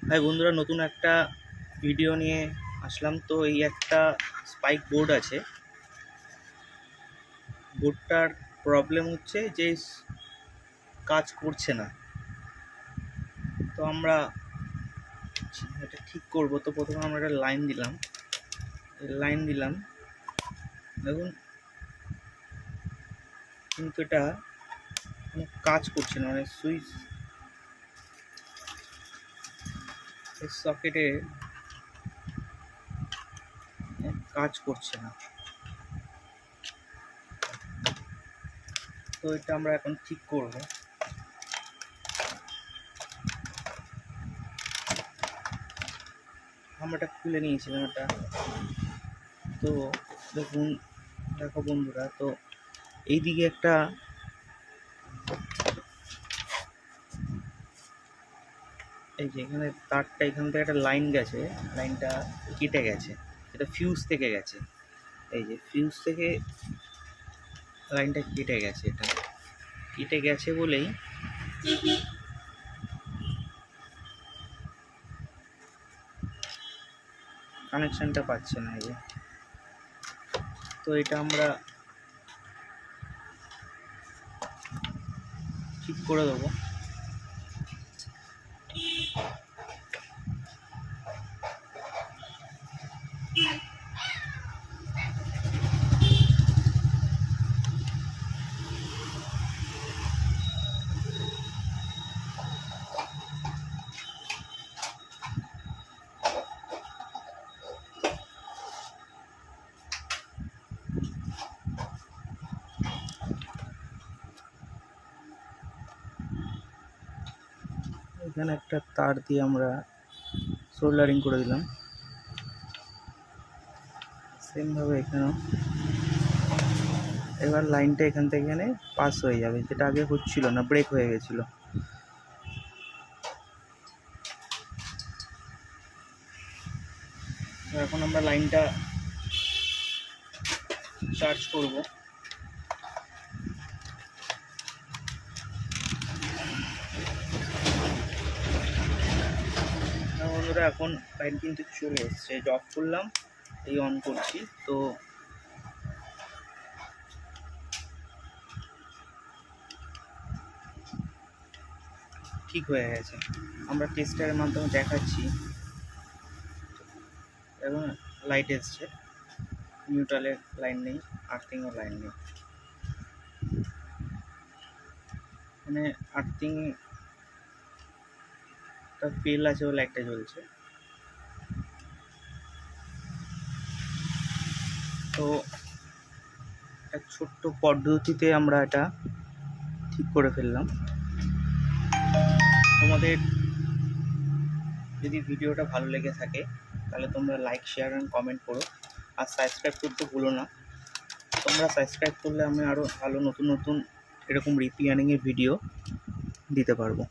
High বন্ধুরা, নতুন একটা ভিডিও নিয়ে আসলাম। তো এই একটা স্পাইক বোর্ড আছে। বোর্ডটার প্রবলেম হচ্ছে যে কাজ করছে না। তো আমরা এটা ঠিক করব। তো প্রথমে আমরা একটা লাইন দিলাম দেখুন, কিন্তু এটা কোনো কাজ করছে না। মানে সুইচ সকেটে কাজ করছে না। তো এটা আমরা এখন ঠিক করব। আমরা এটা খুলে নিয়েছিলাম এটা। তো দেখো বন্ধুরা, তো এইদিকে একটা এই যে এখানে তারটা এখান থেকে একটা লাইন গেছে, লাইনটা কেটে গেছে। এটা ফিউজ থেকে গেছে। এই যে ফিউজ থেকে লাইনটা কেটে গেছে। এটা কেটে গেছে বলেই কানেকশনটা পাচ্ছে না। এই যে, তো এটা আমরা ঠিক করে দেবো। এখানে একটা তার দিয়ে আমরা সোল্ডারিং করে দিলাম। সেমভাবে এখানেও এবার লাইনটা এখান থেকে এখানে পাস হয়ে যাবে, যেটা আগে হচ্ছিল না, ব্রেক হয়ে গেছিল। এখন আমরা লাইনটা চার্জ করব। বন্ধুরা, এখন লাইন কিন্তু চলে এসছে। অফ করলাম, এই অন করছি। তো ঠিক হয়ে গেছে। আমরা টেস্টারের মাধ্যমে দেখাচ্ছি এবং লাইট এসছে। নিউট্রালের লাইন নেই, আর্থিংও লাইন নেই। মানে আর্থিং ফেল আছে, ও লাইটটা জ্বলছে। তো একটা ছোট্ট পদ্ধতিতে আমরা এটা ঠিক করে ফেললাম। তোমাদের যদি ভিডিওটা ভালো লেগে থাকে তাহলে তোমরা লাইক, শেয়ার অ্যান্ড কমেন্ট করো। আর সাবস্ক্রাইব করতে ভুলো না। তোমরা সাবস্ক্রাইব করলে আমি আরও ভালো নতুন নতুন এরকম রিপেয়ারিংয়ের ভিডিও দিতে পারবো।